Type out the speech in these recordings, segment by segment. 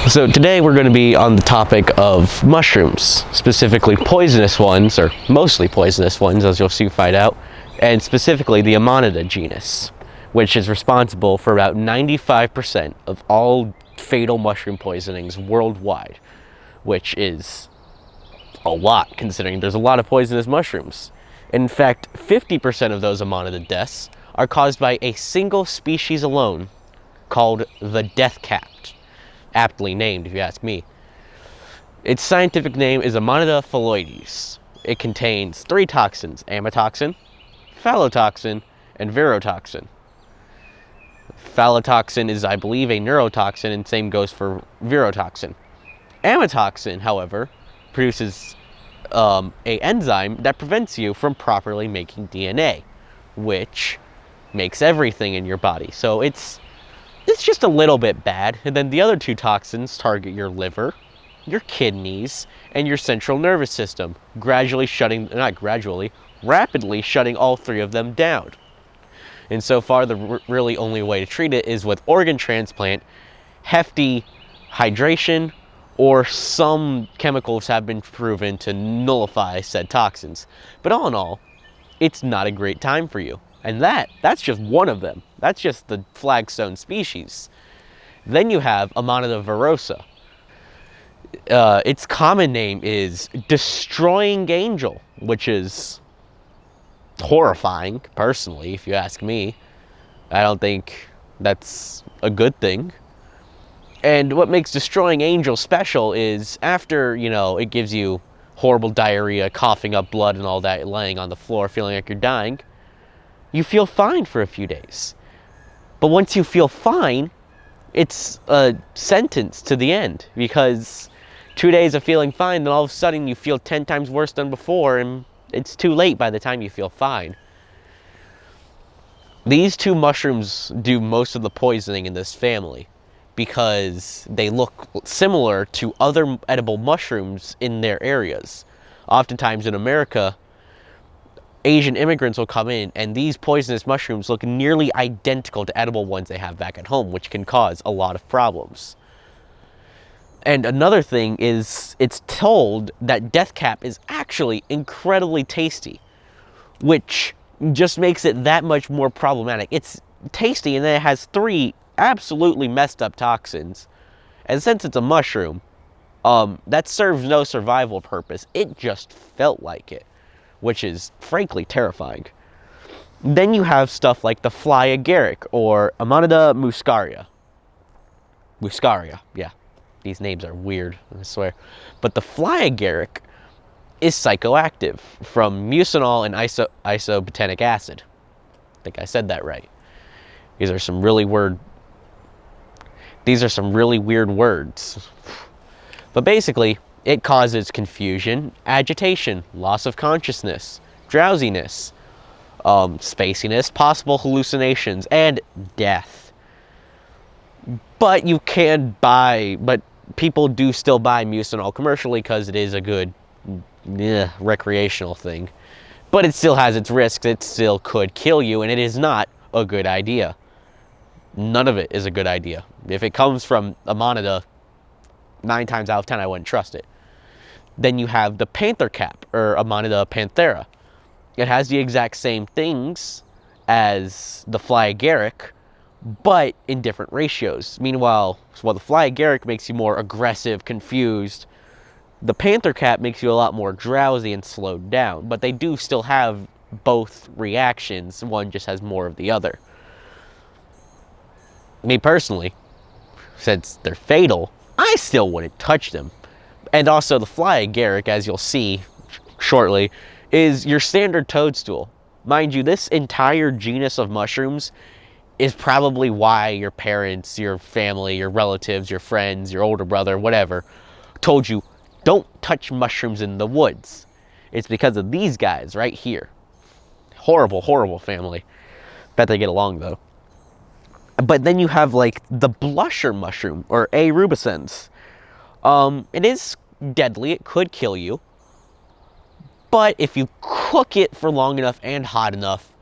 So today we're going to be on the topic of mushrooms, specifically poisonous ones, or mostly poisonous ones, as you'll soon find out, and specifically the Amanita genus, which is responsible for about 95% of all fatal mushroom poisonings worldwide, which is a lot considering there's a lot of poisonous mushrooms. In fact, 50% of those Amanita deaths are caused by a single species alone, called the death-capped. Aptly named, if you ask me. Its scientific name is Amanita phalloides. It contains 3 toxins: amatoxin, phallotoxin, and virotoxin. Phallotoxin is, I believe, a neurotoxin, and same goes for virotoxin. Amatoxin, however, produces an enzyme that prevents you from properly making DNA, which makes everything in your body. So it's just a little bit bad. And then the other 2 toxins target your liver, your kidneys, and your central nervous system, rapidly shutting all 3 of them down. And so far, the really only way to treat it is with organ transplant, hefty hydration, or some chemicals have been proven to nullify said toxins. But all in all, it's not a great time for you. And that's just one of them. That's just the flagstone species. Then you have Amanita virosa. Its common name is destroying angel, which is horrifying, personally, if you ask me. I don't think that's a good thing. And what makes destroying angel special is after, it gives you horrible diarrhea, coughing up blood and all that, laying on the floor feeling like you're dying, you feel fine for a few days. But once you feel fine, it's a sentence to the end, because 2 days of feeling fine, then all of a sudden you feel 10 times worse than before, and it's too late by the time you feel fine. These 2 mushrooms do most of the poisoning in this family because they look similar to other edible mushrooms in their areas. Oftentimes in America, Asian immigrants will come in, and these poisonous mushrooms look nearly identical to edible ones they have back at home, which can cause a lot of problems. And another thing is, it's told that death-cap is actually incredibly tasty, which just makes it that much more problematic. It's tasty, and then it has 3 absolutely messed up toxins. And since it's a mushroom, that serves no survival purpose. It just felt like it, which is frankly terrifying. Then you have stuff like the fly agaric, or Amanita muscaria. Muscaria, yeah. These names are weird, I swear. But the fly agaric is psychoactive from mucinol and isobutenic acid. I think I said that right. These are some really weird words. But basically, it causes confusion, agitation, loss of consciousness, drowsiness, spaciness, possible hallucinations, and death. But people do still buy mucinol commercially because it is a good recreational thing. But it still has its risks. It still could kill you, and it is not a good idea. None of it is a good idea. If it comes from Amanita, 9 times out of 10, I wouldn't trust it. Then you have the panther cap, or Amanita panthera. It has the exact same things as the fly agaric, but in different ratios. Meanwhile, while the fly agaric makes you more aggressive, confused, the panther cap makes you a lot more drowsy and slowed down. But they do still have both reactions. One just has more of the other. Me personally, since they're fatal, I still wouldn't touch them. And also the fly agaric, as you'll see shortly, is your standard toadstool. Mind you, this entire genus of mushrooms is probably why your parents, your family, your relatives, your friends, your older brother, whatever, told you, don't touch mushrooms in the woods. It's because of these guys right here. Horrible, horrible family. Bet they get along, though. But then you have, like, the blusher mushroom, or A. rubescens. It is deadly. It could kill you. But if you cook it for long enough and hot enough,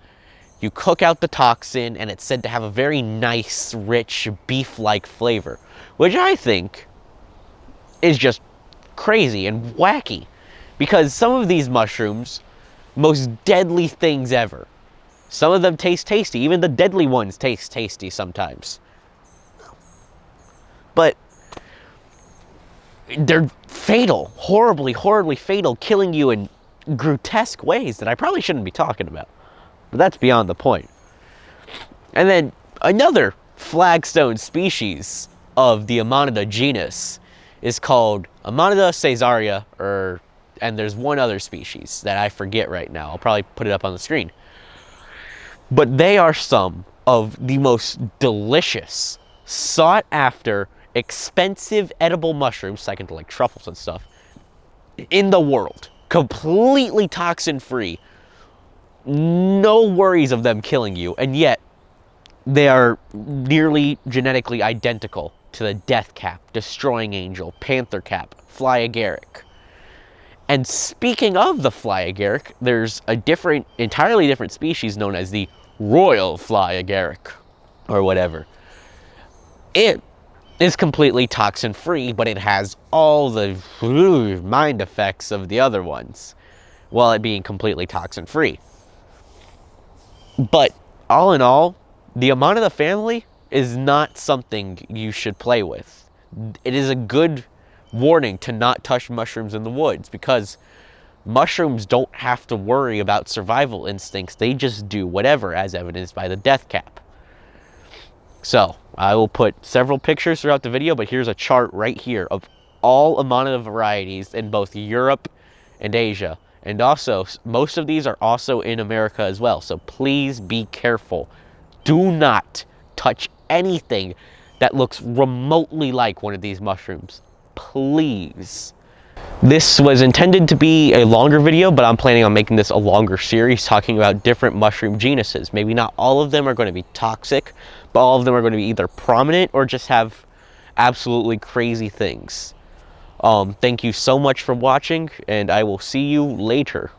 you cook out the toxin, and it's said to have a very nice, rich, beef-like flavor, which I think is just crazy and wacky, because some of these mushrooms, most deadly things ever. Some of them taste tasty. Even the deadly ones taste tasty sometimes. But they're fatal, horribly, horribly fatal, killing you in grotesque ways that I probably shouldn't be talking about. But that's beyond the point. And then another flagstone species of the Amanita genus is called Amanita caesarea, and there's one other species that I forget right now. I'll probably put it up on the screen. But they are some of the most delicious, sought after, expensive edible mushrooms, second to like truffles and stuff, in the world. Completely toxin free. No worries of them killing you, and yet they are nearly genetically identical to the death cap, destroying angel, panther cap, fly agaric. And speaking of the fly agaric, there's a entirely different species known as the royal fly agaric, or whatever. It is completely toxin free, but it has all the mind effects of the other ones, while it being completely toxin free. But all in all, the Amanita family is not something you should play with. It is a good warning to not touch mushrooms in the woods, because mushrooms don't have to worry about survival instincts. They just do whatever, as evidenced by the death cap. So I will put several pictures throughout the video, but here's a chart right here of all Amanita varieties in both Europe and Asia. And also, most of these are also in America as well. So please be careful. Do not touch anything that looks remotely like one of these mushrooms. Please. This was intended to be a longer video, but I'm planning on making this a longer series talking about different mushroom genuses. Maybe not all of them are going to be toxic, but all of them are going to be either prominent or just have absolutely crazy things. Thank you so much for watching, and I will see you later.